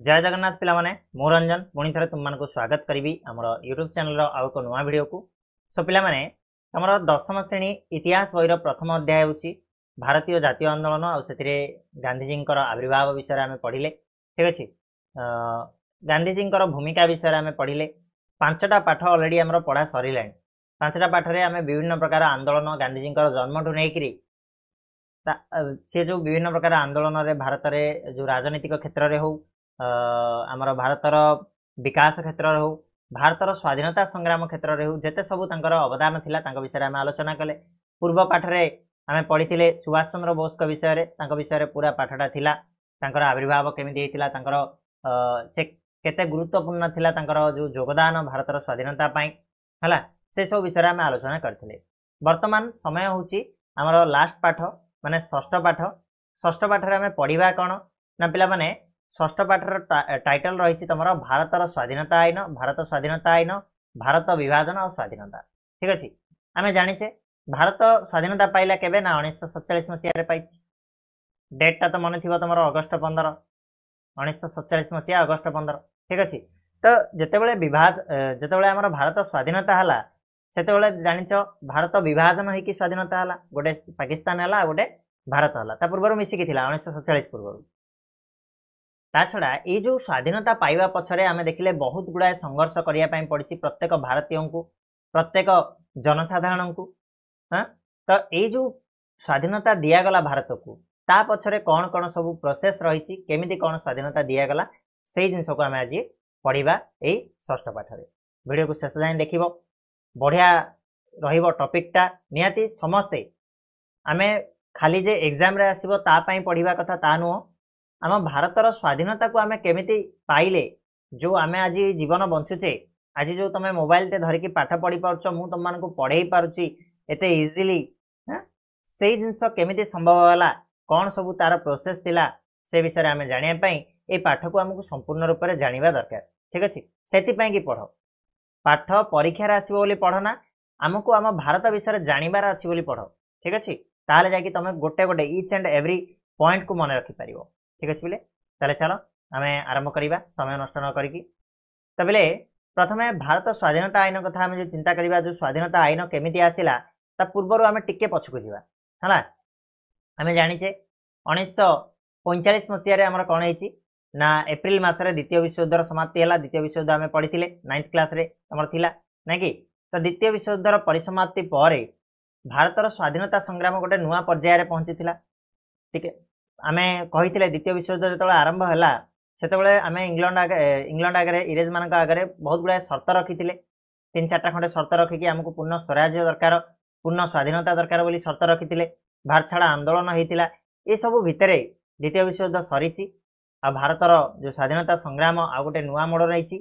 जय जगन्नाथ पिला माने मु रंजन पुणी थे तुम मानक स्वागत करी आमर यूट्यूब चैनल आउ एक नुआ वीडियो को। सो पिला माने आमर दशम श्रेणी इतिहास बहीर प्रथम अध्याय होची भारतीय जातीय आंदोलन आउे गांधीजी आविर्भाव विषय आम पढ़िले। ठीक अच्छे गांधीजी भूमिका विषय आम पढ़िले। पांचटा पाठ अलरेडी आम पढ़ा सरला। पांचटा पाठ में आम विभिन्न प्रकार आंदोलन गांधीजी जन्म ठू नहीं सी जो विभिन्न प्रकार आंदोलन रे भारत में जो राजनीतिक क्षेत्र में हो आमर भारतर विकास क्षेत्र हो भारतर स्वाधीनता संग्राम क्षेत्र में हो जिते सब अवदान थिला विषय में आलोचना कले। पूर्व पाठ रे आम पढ़ी सुभाष चंद्र बोस विषय पूरा पाठटा थिला। आविर्भाव केमिति होइतिला से केते गुरुत्वपूर्ण थिला जो योगदान भारतर स्वाधीनता पाई हला से सब विषय में आलोचना करथिले। वर्तमान समय होची आमर लास्ट पाठ माने षष्ठ पाठ। षष्ठ पाठ रे आम पढ़िबा कौन ना पिला माने षष्ठ पाठर टाइटल रही तुम भारतर स्वाधीनता आईन भारत स्वाधीनता आईन भारत विभाजन और स्वाधीनता। ठीक अच्छे आम जाचे भारत स्वाधीनता पाइला केबे ना 1947 मसीह पाई। डेटा तो मन थी तुम अगस्ट 15 1947 मसीहा अगस्ट 15। ठीक अच्छे तो जितेबाला जितेबाला आम भारत स्वाधीनता है से जाच भारत विभाजन होगी स्वाधीनता है गोटे पाकिस्तान है गोटे भारत है पूर्व मिसिकी 1947 पूर्व। ता छड़ा ये जो स्वाधीनता पाइबा पछरे आमे देखिले बहुत गुड़ाए संघर्ष करिया पई पड़ी प्रत्येक भारतीय को प्रत्येक जनसाधारण को। हाँ तो ये जो स्वाधीनता दिगला भारत को ता पछरे कौन कौन सब प्रोसेस रही केमिति कौन स्वाधीनता दिगला से जिनस को आम आज पढ़ा यही षष्ठ पाठ में। वीडियो को शेष जाए देख बढ़िया रहिबो टॉपिकटा निहाती समस्ते आमे खाली जे एग्जाम रे आसीबो ता पई पढ़िबा कथा ता नुह। आम भारतर स्वाधीनता को आमे केमिति पाइले जो आमे आज जीवन बंचुचे आज जो तुम मोबाइल टे धरिकी पाठ पढ़ी पार्छ मु तुम मानक पढ़े पारुची एते इजीली से जिनस केमिति संभव होला कौन सब तार प्रोसेस थिला से विषय आमे जानिया पई ए पाठ को हमको संपूर्ण रूप से जानिबा दरकार। ठीक अच्छे सेति पई कि पढ़ पाठ परीक्षा रे आसीबो बोली पढ़ना आमको आम भारत विषय जानिबार अछि बोली पढ़। ठीक अच्छे ताले जाकि तुम गोटे गोटे ईच एंड एवरी पॉइंट को मन रखि पारिबो। ठीक अच्छे बोले ताले चलो आम आरंभ करवा समय नष्ट न करी। तो बोले प्रथमे भारत स्वाधीनता आईन कथा आम जो चिंता करवा जो स्वाधीनता आईन केमिति आसिला ता पूर्वर आम टिके पछकु जीवा है आम जाचे 1945 मसीह आमर कौन है ना एप्रिल मसरे द्वितीय विश्वयुद्धर समाप्ति है। द्वितीय विश्वयुद्ध आम पढ़ी 9th क्लास आमर थिला ना कि तो द्वितीय विश्वयुद्धर परिसमाप्ति पर भारतर स्वाधीनता संग्राम गोटे नुआ पर्यायर पहुंची। ठीक है आम कही द्वितीय विश्वयुद्ध जो आरंभ है से आम इंग्लैंड आगे इंग्रेज मान आगे बहुत गुड़ाए शर्त रखी 3-4टा खंडे शर्त रखिकी आमको पूर्ण स्वराज्य दरकार पूर्ण स्वाधीनता दरकार बोली शर्त रखी भारत छाड़ आंदोलन होता ये सब भितर द्वितीय विश्वयुद्ध सरी आ भारतर जो स्वाधीनता संग्राम आ गोटे नुआ मोड़ रही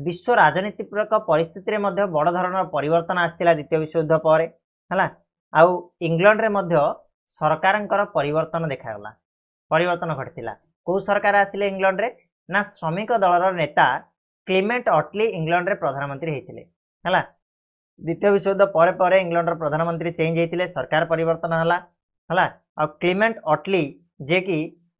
विश्व राजनीतिक परिस्थिति में बड़ धरण परिवर्तन आसाला द्वितीय विश्वयुद्ध पर है आउ इंग्लैंड रे सरकार परिवर्तन देखागला परिवर्तन घटीला। कौ सरकार आसिले इंग्लैंड रे ना श्रमिक दलर नेता क्लेमेंट अटली इंग्लैंड रे प्रधानमंत्री होते है। द्वितीय विश्वयुद्ध पर पर इंग्लैंड प्रधानमंत्री चेंज होते सरकार परिवर्तन है आ क्लेमेंट अटली जे कि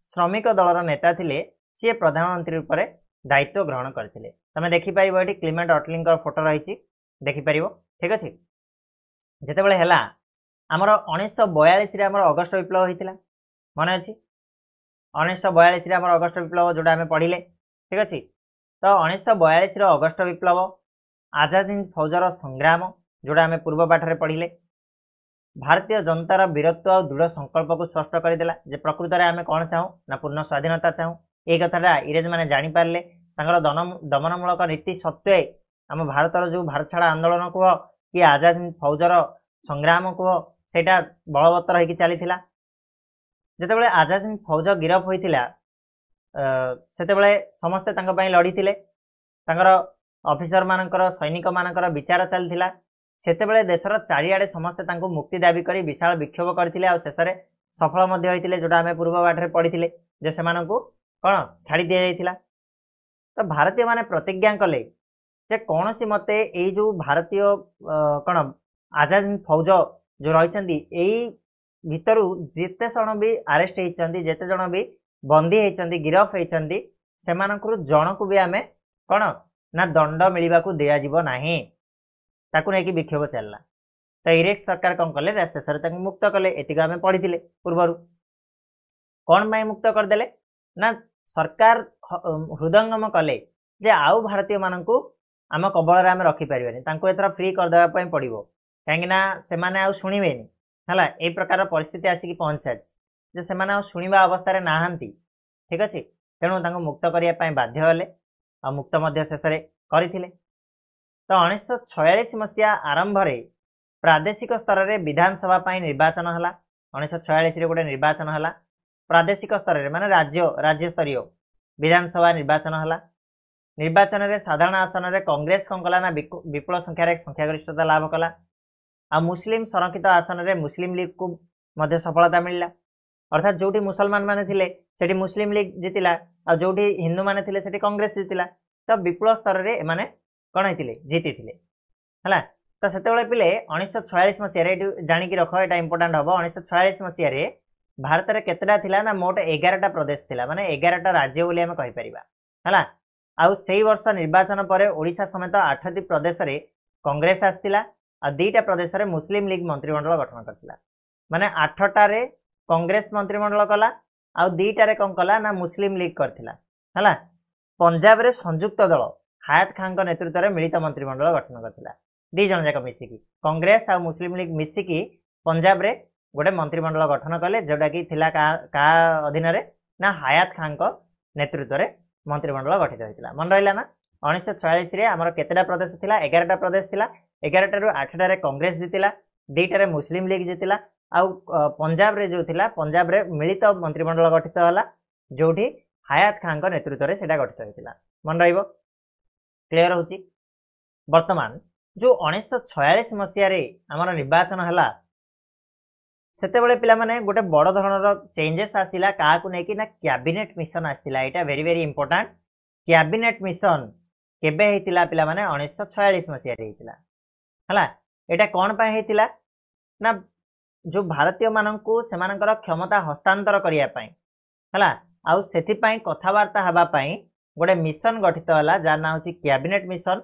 श्रमिक दलर नेता थिले सी प्रधानमंत्री रूप में दायित्व ग्रहण करते। तुम देखिपर ये क्लेमेंट अटली फोटो रही देखिपर। ठीक अच्छे जितेबाला है आमर 1942 आमर अगस्ट विप्लव होता मन अच्छी 1942 आमर अगस्ट विप्लव जोड़ा आम पढ़िले। ठीक अच्छे तो 1942 अगस्ट विप्लव आजाद हिंद फौजर संग्राम जोड़ा आम पूर्व पाठ में पढ़िले भारतीय जनतार वीरत्व और दृढ़ संकल्प को स्पष्ट करदेला जे प्रकृत में आम कौन चाहूँ ना पूर्ण स्वाधीनता चाहूँ। ये कथाटा इंग्रेज मैंने जापारे दमनमूलक नीति सत्वे आम भारतर जो भारत छाड़ आंदोलन कह कि आजाद हिंद फौजर संग्राम कह सेटा बलवत्तर होगी चली जितेबाला आजाद हिंद फौज गिरफ होता से समस्ते लड़ी ऑफिसर मानकर सैनिक मानकर विचार चलता सेतेबेले देशर चारिआडे समस्ते मुक्ति दाबी कर विशाल विक्षोभ करते शेष में सफल होते जोटा आम पूर्व पाठ पढ़ी जे से कौन छाड़ी दि जाइथिला। तो भारतीय माने प्रतिज्ञा कले जे कौन सी मते ये जो भारतीय कौन आजाद हिंद फौज जो रही भितर जिते जन भी आरेस्ट होती जिते जन भी बंदी होती गिरफ होती सेमानंकु जनकु भी आमे कौन ना दंड मिलवा को दिज्व ना ताकू नहीं विक्षोभ चलला तो इरेक सरकार कौन कले शेष में मुक्त कले एतिक आम पढ़ी पूर्वर कौन पाई मुक्त करदे ना सरकार हृदयंगम कले जे आउ भारतीय मानकु आम कबल आम रखिपर एथर फ्री करदेवाई पड़ो कहीं से आउ शुणवेनि है ये प्रकार परिस्थिति आसिक पहुंच सारी से शुणा अवस्था नहांती ठीक अच्छे तेणु मुक्त करने बाध्य हेले आ मुक्त शेष करते तो 1946 मसीहा आरंभ में प्रादेशिक स्तर में विधानसभा निर्वाचन है 1946 गोटे निर्वाचन है प्रादेशिक स्तर में माने राज्य स्तरीय विधानसभा निर्वाचन है निर्वाचन में साधारण आसन में कांग्रेस कौन कला ना विपुल संख्यार संख्यागरिष्ठता लाभ कला आ मुस्लिम संरक्षित आसन में मुस्लिम लीग को मध्य सफलता मिलला अर्थात जोटी मुसलमान माने थिले सेठी मुस्लिम लीग जीतिला आ जोटी हिंदू माने थिले सेठी कांग्रेस जीतिला तो विपुल स्तर में माने कौन होते जीति है तो से पिले 1946 मसीह जाणिकी रख यहाँ इंपोर्टाट हम 1946 मसीह भारत में केतटा थिला ना मोट 11टा प्रदेश थिला माने 11टा राज्य बोली आम कहि परिबा हला आउ सेही वर्ष निर्वाचन पर ओडिशा समेत 8टी प्रदेश रे कांग्रेस आस्तिला आ 2टा प्रदेश रे मुस्लिम लीग मंत्रिमंडल गठन करथिला माने 8टा रे कांग्रेस मंत्रिमंडल कला आउ 2टा रे कोन कला ना मुस्लिम लीग करथिला हला पंजाब रे संयुक्त दल हायत खान को नेतृत्व में मिलित मंत्रिमंडल गठन करथिला 2 जन जाक मिसिकी कांग्रेस आ मुस्लिम लीग मिसिकी पंजाब रे गोटे मंत्रिमंडल गठन कले जोटा कि थिला का अधीन रे ना हायत खान को नेतृत्व में मंत्रिमंडल गठित होता मन रहा ना 1946 रे आमर केतेटा प्रदेश थिला 11टा प्रदेश थिला 11टा रु 8टा रे कांग्रेस जीतिला 2टा रे मुस्लिम लीग जीतिला आउ पंजाब रे जो थिला पंजाब रे मिलित मंत्रिमंडल गठित होला जोठी हायत खान को नेतृत्व में सेटा गठित होता मन रहिबो क्लियर होची वर्तमान जो 1946 मसीह आमर निर्वाचन है सेतेबेले पिला माने गोटे बड़ धरणर चेंजेस आसिला काहाकु नेकी ना कैबिनेट मिशन आसिला एटा very very important cabinet mission केबे हेतिला पिला माने 1946 मसीह रे हेतिला हला एटा कोन पाए हेतिला ना जो भारतीय माननकु सेमानकर क्षमता हस्तांतर करिया पई हला आउ सेथि पई कथावार्ता हबा पई गोटे मिशन गठित होला जार ना होची कैबिनेट मिशन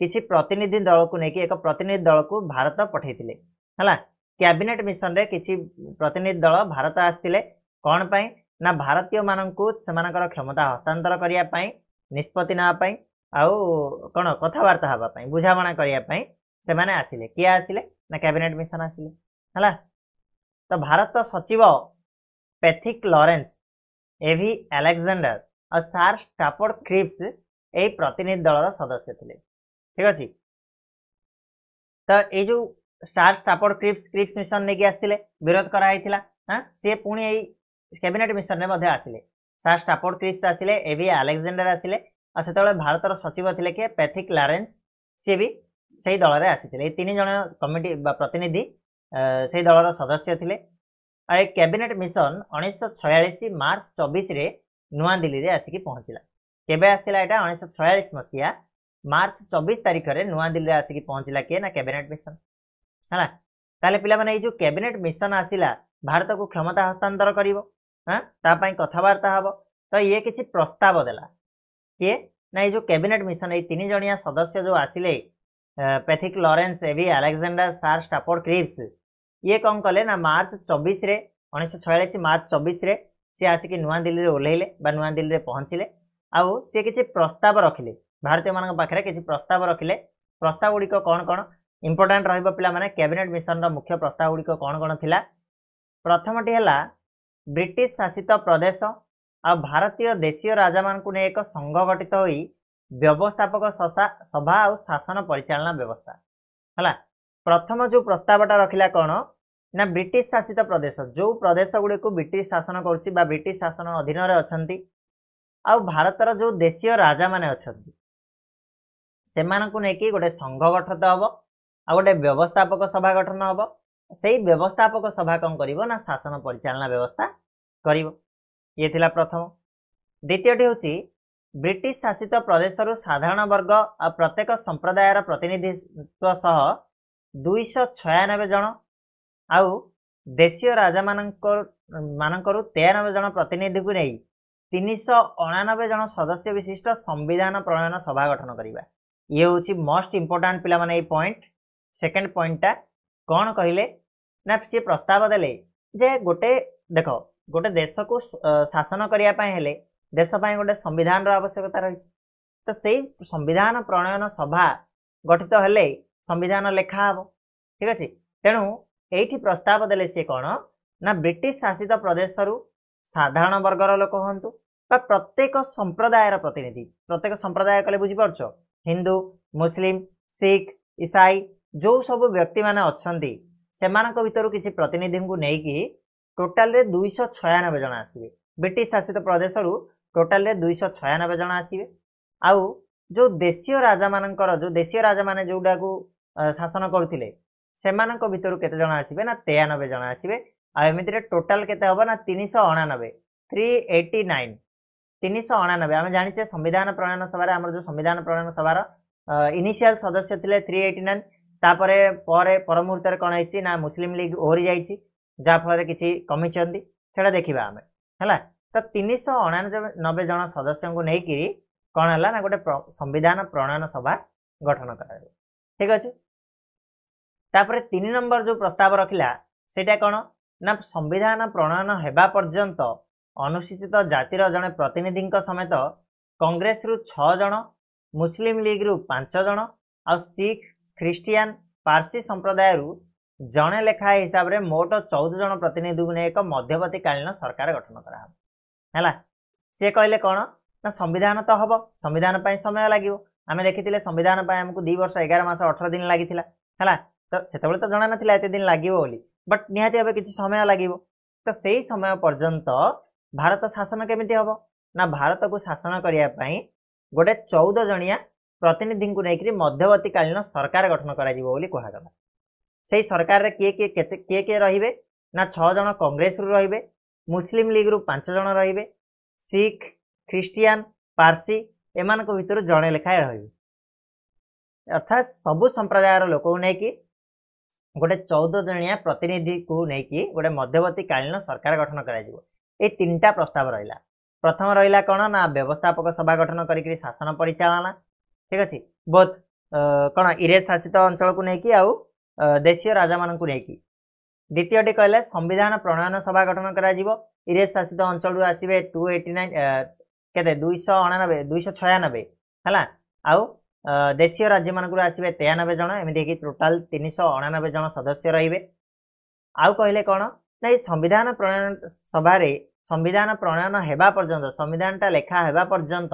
किछि प्रतिनिधि दल को नेकी एक प्रतिनिधि दल को भारत पठैतिले हला कैबिनेट मिशन रे किछि प्रतिनिधि दल भारत आस्तिले कोन पई ना भारतीय माननकु सेमानकर क्षमता हस्तांतर करिया पई निष्पत्ति ना पई आउ कोन कथावार्ता हबा पई बुझामणा करिया पई से माने आसिले के आसिले ना कैबिनेट मिशन आसिले हला तो भारत सचिव पैथिक लॉरेंस एवी अलेक्जेंडर और सार स्टाफोर्ड क्रिप्स ए प्रतिनिधि दल सदस्य थिले ठीक अच्छे तो ये जो स्टार स्टाफोर्ड क्रिप्स मिशन नहीं आसते विरोध कराइला हाँ सी पुणी यही कैबिनेट मिशन में आसिले स्टार स्टाफोर्ड क्रिप्स आसिले एवी अलेक्जेंडर आसिले और से भारतर सचिव थे किए पैथिक लॉरेंस सी भी से दल में आसी 3 जन कमिटी प्रतिनिधि से दलर सदस्य थे कैबिनेट मिशन 1946 मार्च 24 रे नुआ दिल्ली रे आसिक पहुंचला केबे आसतिला एटा 1946 मसीहा मार्च 24 तारीख रे नुआ दिल्ली आसिक पहुंचला किए ना कैबिनेट मिशन है ताले पिला माने जो कैबिनेट मिशन आसिला भारत को क्षमता हस्तांतर करिवो हां ता पई कथावार्ता हबो तो ये किछि प्रस्ताव देला किए ना ये जो कैबिनेट मिशन ए 3 जणिया सदस्य जो आसिले पैथिक लॉरेंस एवी अलेक्जेंडर सार स्टाफोर्ड क्रिप्स ये कौन कले ना मार्च 24 रे 1946 मार्च 24 रे सी आसिक नुआ दिल्ली रे ओल्हेले बा नुआ दिल्ली रे पहुंचिले आउ सी किछि प्रस्ताव रखिले भारतीय मानक पाखरे किछि प्रस्ताव रखिले प्रस्ताव गुडी कौन कौन इंपोर्टेंट रहिबो पिला माने कैबिनेट मिशन रो मुख्य प्रस्ताव गुडी कौन कौन थिला प्रथमटी हला ब्रिटिश शासित प्रदेश आ भारतीय देशीय राजा मानकु ने एक संघ गठित होई व्यवस्थापक सभा और शासन परिचालना व्यवस्था हला प्रथम जो प्रस्तावटा रखिला कौन ना ब्रिटिश शासित प्रदेश जो प्रदेश गुडी को ब्रिटिश शासन करुच्ची बा ब्रिटिश शासन अधीन रे अछंती आ भारतर जो देशीय राजा माने अछंती सेमानकु नेकी गोटे संघ गठित हबो आ गोटे व्यवस्थापक सभा गठन हबो सेही व्यवस्थापक सभा कौन करिवो ना शासन परिचालना व्यवस्था करिवो ये थिला प्रथम द्वितीयटी होची ब्रिटिश शासित प्रदेशरु साधारण वर्ग आ प्रत्येक संप्रदायर प्रतिनिधित्व सह 296 जन आउ देशीय राजा मानकरु 93 जन प्रतिनिधि को नहीं 389 जन सदस्य विशिष्ट संविधान प्रणयन सभा गठन करवा। ये हूँ मोस्ट इंपोर्टाट पिला माने पॉइंट। सेकेंड पॉइंटा कौन कहले ना सी प्रस्ताव देले जे गोटे देख गोटे देश को शासन करने हेले देश गोटे संविधान आवश्यकता रही। तो सही संविधान प्रणयन सभा गठित हेले संविधान लेखा हम। ठीक अच्छे तेणु ये प्रस्ताव देले सी कौन ना ब्रिटिश शासित प्रदेश साधारण वर्गर लोक हूँ प्रत्येक संप्रदायर प्रतिनिधि। प्रत्येक संप्रदाय कले बुझीपार हिंदू मुस्लिम सिख ईसाई जो सब व्यक्ति माने अच्छी से भर किसी प्रतिनिधि को लेकिन टोटाल 296 जन आसवे। ब्रिटिश शासित प्रदेश टोटाल 296 जन आसवे। आउ जो देशीय राजा मानकर जो देशीय राजा माने जोटा को शासन करथिले सेमान भर केते जन आसवे ना 93 जन आसवे। आमती टोटाल केते हबो ना 389 389 389। आम जाने संविधान प्रणयन सभार आम जो संविधान प्रणयन सभार इनिशियल सदस्य थे 389। तापर पर मुहूर्त कौन है ना मुस्लिम लीग ओहरी जाइए जहाँफल कि कमी से देखा आम है। तो 389 जन सदस्य को लेकिन कौन है ना गोटे संविधान प्रणयन सभा गठन कर। ठीक अच्छे तापर 3 नंबर जो प्रस्ताव रखिला सेटा कौन ना संविधान प्रणयन हेबा पर्यंत अनुसूचित जातिर जड़े प्रतिनिधि समेत कांग्रेस रु 6 जन मुस्लिम लीग रु 5 जन आ सिख ख्रिस्टियान पारसी संप्रदाय रु जड़े लेखा हिसाब रे मोट 14 जन प्रतिनिधि को एक मध्यवर्तीकालीन सरकार गठन करा। सी कहले कौन ना संविधान तो हम संविधान पर समय लगे। आम देखी संविधान पर आमको 2 वर्ष 11 मास 18 दिन लगी है। तो से तो जना ना एत दिन लगे बोली बट निहाती भाव किसी समय लगे। तो सही समय पर्यंत भारत शासन केमिति हम ना भारत को शासन करने गोटे 14 जनिया प्रतिनिधि को लेकर मध्यवर्तीकालीन सरकार गठन करा। से सरकार रे किए रहिबे ना 6 जन कांग्रेस रु रहिबे मुस्लिम लीग रु 5 जन रहिबे सिख ख्रिस्टियान पारसी एमान को भीतर जड़े लेखाए रहिबे। अर्थात सबु संप्रदायर लोक को लेकिन गोटे 14 जनिया प्रतिनिधि को लेकिन गोटे मध्यवर्तीकालीन सरकार गठन करा। ये 3टा प्रस्ताव रहा। प्रथम रहा कौन ना व्यवस्थापक सभा गठन करी शासन परिचालना। ठीक अच्छे बोथ कौन इरेज शासित अंचल को लेकिन आउ देशीय राजा मान को लेकिन। द्वितीयटी कहले संविधान प्रणयन सभा गठन करा। इरेज शासित अंचल आसवे 289 केते 289 296 है। आउ देशीय राज्य मान आसवे 93 जन एमती टोटाल 389 जन सदस्य रहिबे। आउ कहले कौन ना संविधान प्रणयन सभा संविधान प्रणयन हेबा पर्यंत संविधानटा लेखा हेबा पर्यंत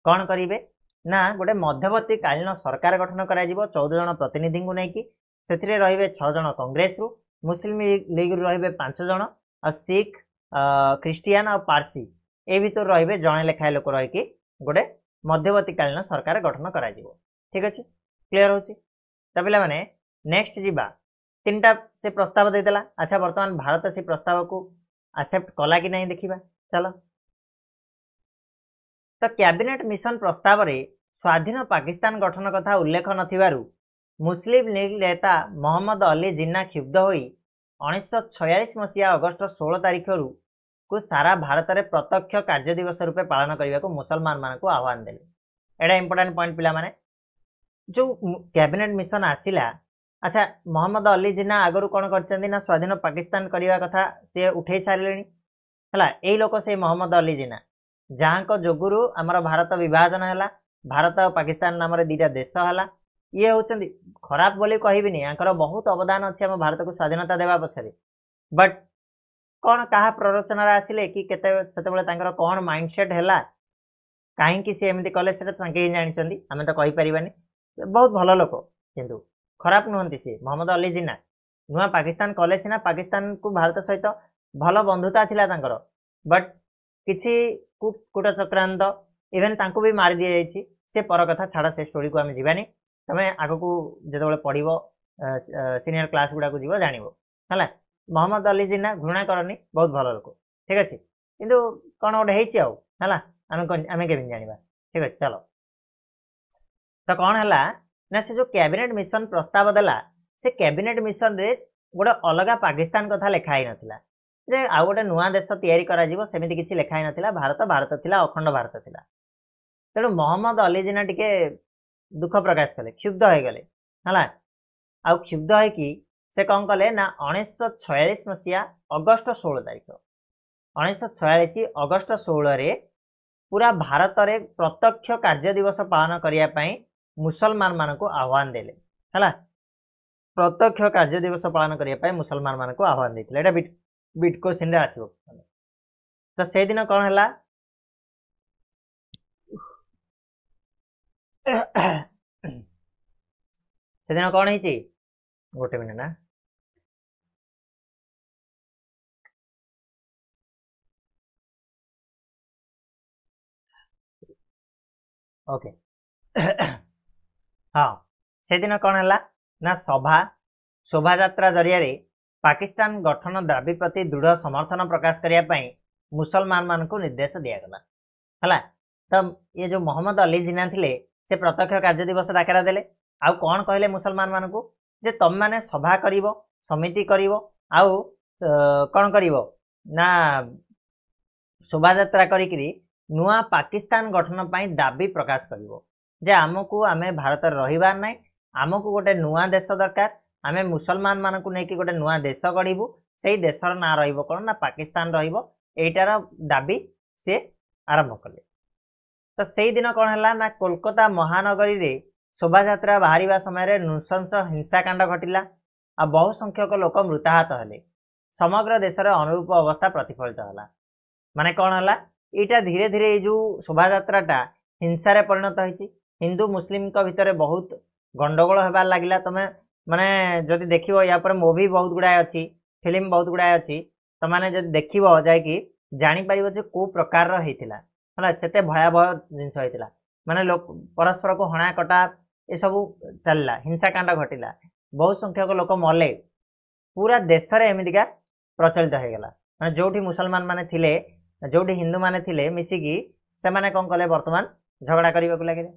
कौन करिवे ना गोटे मध्यवर्तीकालीन सरकार गठन करा 14 जन प्रतिनिधि को लेकिन से रहिबे 6 जन कांग्रेस रु मुस्लिम लीग रु रहिबे 5 जन आ सिख ख्रिस्टियान और पारसी ए भीतर रहिबे जने लेखाए लोक रही गोटे मध्यवर्तीकालीन सरकार गठन करा। ठीक अच्छे क्लियर होची। तो पिला माने नेक्स्ट जीवा 3टा से प्रस्ताव देदेला। अच्छा वर्तमान भारत से प्रस्ताव को एक्सेप्ट कला कि नहीं देखिबा चलो। तो कैबिनेट मिशन प्रस्ताव रे स्वाधीन पाकिस्तान गठन कथा उल्लेख नथिबारु मुस्लिम लीग नेता मोहम्मद अली जिन्ना क्षुब्ध होई 1946 मसीहा अगस्ट 16 तारिख रु को सारा भारत में प्रत्यक्ष कार्य दिवस रूपे पालन करने को मुसलमान मान को आह्वान देले। एटा इंपोर्टेंट पॉइंट पिला माने जो कैबिनेट मिशन आसिला। अच्छा मोहम्मद अली जिन्ना आगरू कौन कर ना स्वाधीन पाकिस्तान करने कथा सी उठे सारे है। यही लोक से मोहम्मद अली जिन्ना जहाँ जोगुरु आमर भारत विभाजन है भारत और पाकिस्तान नाम 2टा देश है। ये होचंदी खराब बोली कहबिनी यांकर बहुत अवदान अच्छी आम भारत को स्वाधीनता देवा पछरे बट कौन कहा प्ररोचन आसिले कि केते कौन माइंडसेट है कहीं सी एमती कले से ही जानते आम तो कहीपरानी। बहुत भल लोक किंतु खराब नुहति सी मोहम्मद अली जिन्ना नुआ पाकिस्तान कले सीना पाकिस्तान को भारत सहित भल बंधुता थिला तांकर बट किछि कूट चक्रांत इवेन तांको भी मारी दी जाइछि से पर कथा छाड़ा से स्टोरी को आम जीवानी तमें आग को जो पढ़ सीनियर क्लास गुड़ा को जीव जान है। मोहम्मद अली जिन्ना घृणा करनी बहुत भल लोक ठीक अच्छे किंतु कौन गोटे है आम केमी जाना ठीक अच्छे चलो। तो कौन है ना से जो कैबिनेट मिशन प्रस्ताव देला से कैबिनेट मिशन रे गोटे अलग पाकिस्तान कथा लिखाई नथिला जे आउ गोटे नुआ देश तैयारी करा सेमिति किछि लेखा नथिला भारत भारत थिला अखंड भारत थिला तेणु मोहम्मद अली जिना टिके दुख प्रकाश कले क्षुब्ध हो गले हला आउ क्षुब्ध है कि से कौन कले ना 1946 मसीहा अगस्त 16 तारिख 1946 अगस्त 16 रे पूरा भारत रे प्रत्यक्ष कार्य दिवस पालन करिया पई मुसलमान मान को आह्वान देले हला प्रत्यक्ष कार्य दिवस पालन करिया पई मुसलमान मान को आह्वान देथिले एटा बिट क्वेश्चन रे आसीबो तो से दिन कौन हला से दिन कौन है गोटे मिनट ना ओके हाँ से दिन कौन है ना सभा शोभा यात्रा जरिया रे पाकिस्तान गठन दाबी प्रति दृढ़ समर्थन प्रकाश करने मुसलमान मान को निर्देश दिगला है तो ये जो मोहम्मद अली जिना थिले से प्रत्यक्ष कार्य दिवस डाकरा देले आउ कौन कहले मुसलमान मान को जे तुम मैंने सभा करिवो समिति करिवो आउ कौन करिवो ना शोभा यात्रा करिकरी नुआ पाकिस्तान गठन पाई दाबी प्रकाश करिवो जे आमको आमे भारत रहिबार नै आमको गोटे नुआ देश दरकार आमे मुसलमान मान को नेकी गोटे नुआ देश गढ़िबू सेही देशर ना रहिबो कोन ना पाकिस्तान रहिबो एटार दाबी से आरंभ कले तो सेही दिन कौन है ना कोलकाता महानगरी रे शोभा यात्रा बाहरिबा समय नृशंस हिंसाकांड घटिला आ बहु संख्यक लोक मृताहत हेले समग्र देश रे अनुरूप अवस्था प्रतिफलित होला माने कौन है यहाँ धीरे धीरे जो शोभा यात्राटा हिंसार परिणत होती हिंदू मुस्लिम भितर बहुत गंडगोल होबार लगिला तमें माने जदि देखिबो या पर मूवी बहुत गुड़ाए अच्छी फिल्म बहुत गुड़ाए अच्छी तो माने जदि देखिबो जायकि जानि परिबो जे को प्रकार रो हेतिला हला सेते भयावह जिंस होइतिला माने लोक परस्पर को हणा कटा ए सब चलला हिंसाकांड घटिला बहुत संख्यक लोक मले पूरा देश रे एमितिका प्रचलित हो गला माने जोठी मुसलमान माने थिले जोठी हिंदू माने थिले मिसिकी से माने कोन कले वर्तमान झगड़ा करबा को लागिले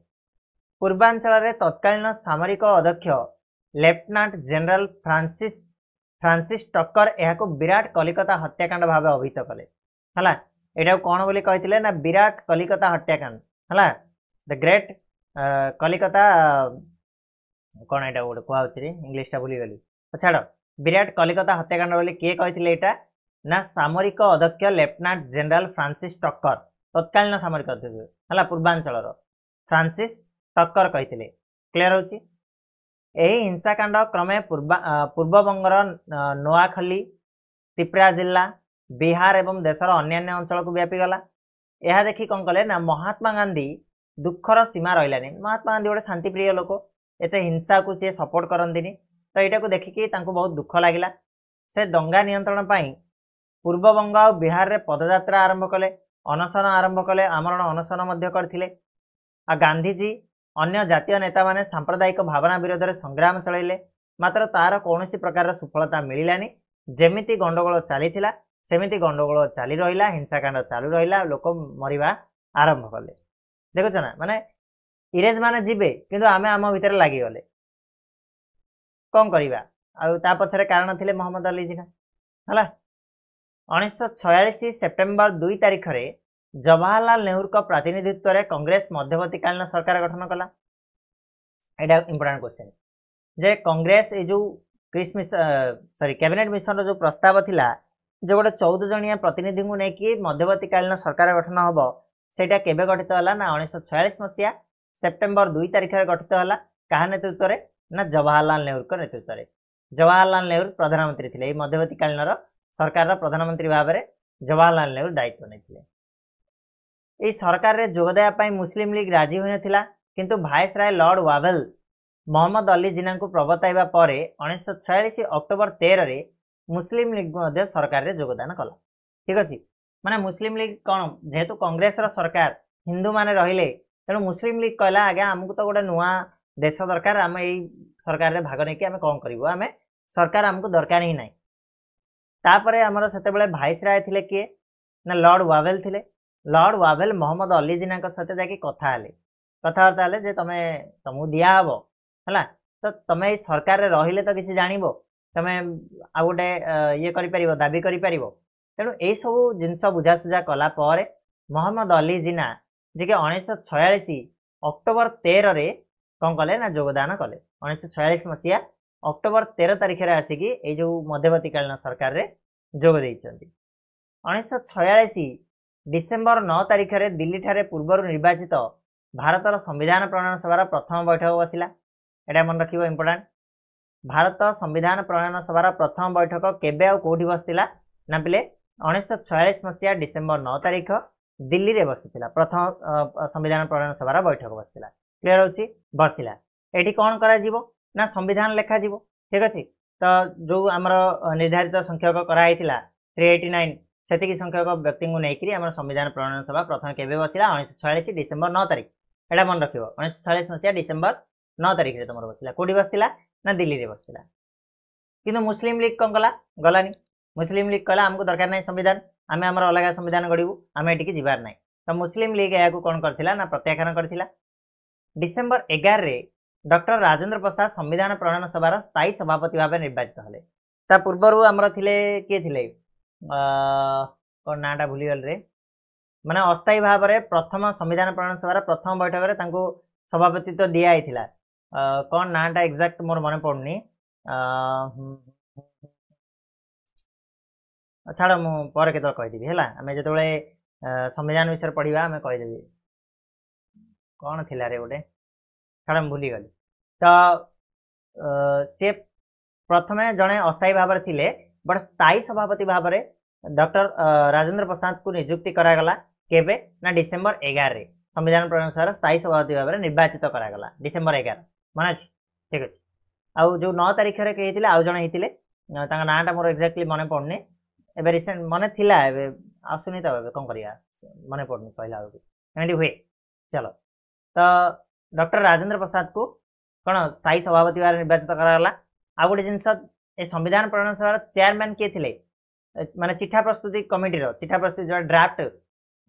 पूर्वांचल रे तत्कालीन सामरिक अध्यक्ष लेफ्टिनेंट जनरल फ्रांसिस टक्कर यहाको विराट कलिकता हत्याकांड भाव अभिहित कले हला एटा कोन बोली कहिथिले ना विराट कलिकता हत्याकांड हला द ग्रेट कलिकता कोन एटा गोटे कहउछि रे इंग्लिश टा भूली गली छाड़ विराट कलिकता हत्याकांड बोली के कहिथिले एटा ना सामरिक अध्यक्ष लेफ्टिनेंट जनरल फ्रांसिस टक्कर तत्कालीन सामरिक अध्यक्ष हला पूर्वांचल फ्रांसिस टक्कर कहिथिले क्लियर होछि एही हिंसाकांड क्रमे पूर्वबंगर नोआखली त्रिपुरा जिला बिहार एवं देशर अन्यान्य अंचल को व्यापी गला यह देखी कौन कले ना महात्मा गांधी दुखर सीमा रहिलानी महात्मा गांधी गोटे शांतिप्रिय लोक एते हिंसा को सी सपोर्ट करंदिनी तो यहाँ को देखिकी तांको बहुत दुख लगिला से दंगा नियंत्रण पाई पूर्वबंग और बिहार रे पदयात्रा आरंभ कले अनशन आरंभ कले आमरण अनशन मध्य करथिले आ गांधीजी अन्य जातीय नेता माने सांप्रदायिक भावना विरोध में संग्राम चलैले मात्र तार कौनसी प्रकार सफलता मिलानी जेमिति गंडगोल चलीथिला सेमिति गंडगोल चली रहिला हिंसाकांड चालू रहिला लोक मरिबा आरंभ कले देखुछ ना माने इंग्रेज माने जिबे किंतु आमे आम भितर लागि गले कौन करिबा आ ता पछरे कारण थिले मोहम्मद अली जिना हला 1946 सेप्टेम्बर 2 तारिख रे जवाहरलाल नेहरू का प्रतिनिधित्व रे कांग्रेस मध्यवर्तीकालीन सरकार गठन कला एटा इंपोर्टेंट क्वेश्चन जे कांग्रेस ए जो कैबिनेट मिशन जो प्रस्ताव थिला जो गोटे 14 जणिया प्रतिनिधि को नेकी मध्यवर्तीकालीन सरकार गठन हबो सेटा केबे गठित होला ना 1946 मसिया सेप्टेम्बर 2 तारिख रे गठित होला कहा नेतृत्व रे ना जवाहरलाल नेहरू का नेतृत्व रे जवाहरलाल नेहरू प्रधानमंत्री थिले मध्यवर्तीकालीन सरकार प्रधानमंत्री भाव में जवाहरलाल नेहरू दायित्व नहीं यही सरकार रे जोगदेया पाई मुस्लिम लीग राजी होई नथिला किंतु भाइसराय लॉर्ड वावेल मोहम्मद अली जिना को प्रवर्ताइबा परे 1946 अक्टोबर 13 रे मुस्लिम लीग मध्य सरकार रे योगदान कला ठीक अछि माने मुस्लिम लीग कोन जेहेतु कांग्रेस रो सरकार हिंदू माने रहिले तेणु मुस्लिम लीग कहला आगे हमको तो गोटे नुआ देश दरकार आम यही सरकार रे भाग नहीं आम कौन करूँ आम सरकार आमको दरकार ही नहीं तापरे आमर से भाइसराय थिले किए ना लॉर्ड वावेल थिले लॉर्ड वावेल मोहम्मद अली जिना सहित जाकि कथबार्ता हेले जे तमे तुमको दिया हबो हला तो तमे सरकार रे रहिले तो किसी जानिबो तमे आ गोटे ये करि परिबो दाबी करि परिबो तेणु यही सब जिनस बुझासुझा कला मोहम्मद अली जिना जे कि 1946 अक्टोबर 13 रे कौन कले ना योगदान कले 1946 मसीहा अक्टोबर 13 तारिख रे आसिकी ए जो मध्यवर्तीकालीन सरकार रे जोग देइछन्ती 1946 डिसेम्बर 9 तारिख रे दिल्ली ठारे पूर्व निर्वाचित भारतर संविधान प्रणयन सभार प्रथम बैठक बसिला एटा मन रखिबो इंपोर्टेंट भारत संविधान प्रणयन सभार प्रथम बैठक केबे आ कोठी बसतिला ना पिले 1946 मसीहा डिसेम्बर 9 तारिख दिल्ली रे बसितिला प्रथम संविधान प्रणयन सभार बैठक बसतिला क्लियर होची बसिला एठी कोन करा जीवो ना संविधान लेखा जीवो ठीक अछि तो जो हमर निर्धारित संख्यक करा आइतिला 389 सेतिकी संख्यक व्यक्ति को नेकरी हमर संविधान प्रणयन सभा प्रथम केबे बसिला 1946 डिसेम्बर 9 तारिख एटा मन रखिबो 1946 मसीहा डिसेम्बर 9 तारिख रे तमर बसिला कोठी बसतिला ना दिल्ली रे बसतिला किंतु मुस्लिम लीग कोन कला गलानी मुस्लिम लीग कला हमको दरकार नै संविधान आमे हमर अलग संविधान गढिबु आमे एटिकी जिबार नै तो मुस्लिम लीग या को कोन करथिला ना प्रत्याख्यान करथिला डिसेम्बर 11 रे डॉक्टर राजेंद्र प्रसाद संविधान प्रणयन सभार स्थायी सभापति भाव निर्वाचित हले ता पूर्वरु हमर थिले के थिले कोन नाटा भूली गल रे माने अस्थायी भाव रे प्रथम संविधान प्रणयन सभार प्रथम बैठक रे तांको सभापति तो दिया आइथिला कोन नाटा एग्जैक्ट मोर मने पड़नी छाड़ मु पर केतो कहि दिबी हैला हमें जेतोले संविधान विषय पढिबा हमें कहि देबी कोन थिला रे ओडे छाड़ भूली गली तो से प्रथमे जणे अस्थायी भाव रे थिले बट स्थायी सभापति भाव रे डॉक्टर राजेंद्र प्रसाद को नियुक्ति करा गला केबे ना डिसेम्बर 11 रे संविधान प्रणयन सभा स्थायी सभापति भाव रे निर्वाचित करा गला डिसेम्बर 11 माने अछि ठीक अछि आउ जो 9 तारिख रे के हितिले आउ जणे हितिले तांगा नाटा मोर एक्जेक्टली मने पड़नी एबे रिसेंट मने थिला एबे आसुनी त एबे कोन करिया मने पड़नी पहिला एमडी हुए चलो तो डॉक्टर राजेंद्र प्रसाद को कोन स्थायी सभापति भाव निर्वाचित करा गला आ गोटे जिनस ए संविधान प्रणयन सभार चेयरमैन के थिले माने चिठा प्रस्तुति कमिटी रो चिठा प्रस्तुति जो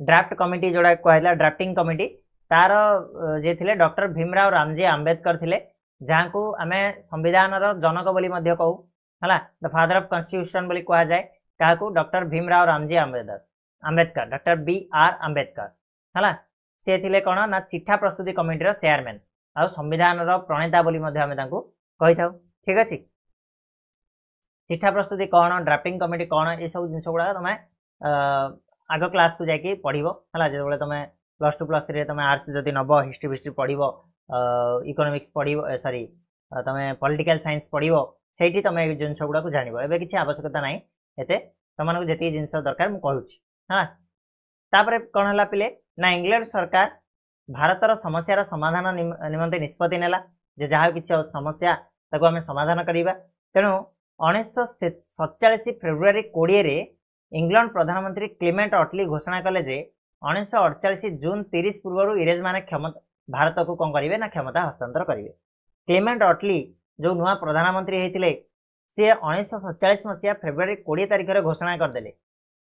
ड्राफ्ट कमिटी जोड़ा कहला ड्राफ्टिंग कमिटी तार जे थिले डॉक्टर भीमराव रामजी आंबेडकर थिले जहाँ को आमे संविधान रो जनक बोली मध्य कहू हला द फादर ऑफ कॉन्स्टिट्यूशन बोली कहा जाए काकू doctor Bhimrao Ramji Ambedkar doctor B R Ambedkar हला से थिले कोन ना चिठा प्रस्तुति कमिटी रो चेयरमैन आ संविधान रो प्रणेता बोली मध्य आमे तांको कहि थाउ ठीक अछि चिठा प्रस्तुति कोन ड्राफ्टिंग कमिटी कोन ए सब जिंस गुडा तमे आगो क्लास को जाकी पढिबो हला जे बोले तमे +2 +3 रे तमे आर्ट्स जदी नबो हिस्ट्री पढिबो इकोनॉमिक्स पढिबो सॉरी तमे पॉलिटिकल साइंस पढिबो सेठी तमे जिंस गुडा को जानिबो एबे किछि आवश्यकता नै एते तमन को जति जिंस दरकार मु कहूछि हां तापरे कोन हला पिले ना इंग्लैंड सरकार भारतर समस्या समाधान निमंते निष्पत्ति नेला जे जहा किछि समस्या ताको हमें समाधान करिबा तेनु 1947 फेब्रुआरी 20 रे इंग्लैंड प्रधानमंत्री क्लेमेंट अटली घोषणा कले जे 1948 जून 30 पूर्व इंग्रेज माने क्षमता भारत को कोन करिवे ना क्षमता हस्तांतर करिवे क्लेमेंट अटली जो नुआ प्रधानमंत्री हेतिले से 1947 मसीहा फेब्रुआरी 20 तारिख रे घोषणा कर देले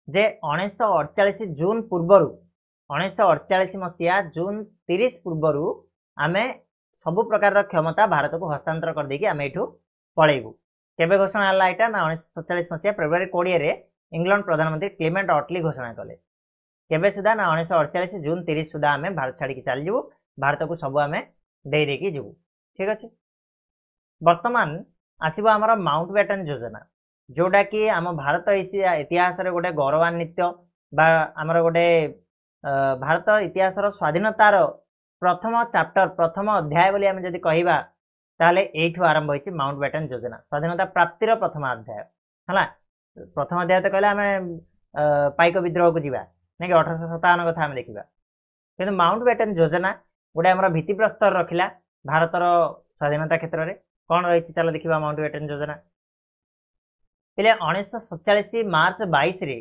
जे 1948 जून पूर्व 1948 मसीहा जून 30 पूर्व आमे सबु प्रकार क्षमता भारत को हस्तांतर कर देकी आमे एठू पळेबू केबे घोषणा हला एटा ना 1947 मसीहा फेब्रुआरी 20 रे इंग्लैंड प्रधानमंत्री क्लेमेंट अटली घोषणा कले केबे सुधा ना 1948 जून 30 सुधा आमे भारत छाड़ी की चल जीवू भारत को सब आमे दे देकी जीवू ठीक अछि वर्तमान आसीबो हमर माउंटबेटन योजना जोडा कि आम भारत इतिहास रे गोटे गौरवान्वित बा हमर गोटे भारत इतिहास रो स्वाधीनतार प्रथम चैप्टर प्रथम अध्याय बोली आमे जदी कहिबा ताले एठू आरंभ होइछि माउंटबेटन योजना स्वाधीनता प्राप्तिर प्रथम अध्याय हला प्रथम अध्याय तो कहले आमे पाइक विद्रोह को जीवा नै कि 1857 कथा आमे देखिबा किंतु माउंटबेटन योजना गोटे हमर भित्ति प्रस्तर रखिला भारतर स्वाधीनता क्षेत्र रे कोन रहिछि चलो देखिबा माउंटबेटन योजना पहले 1947 मार्च 22 रे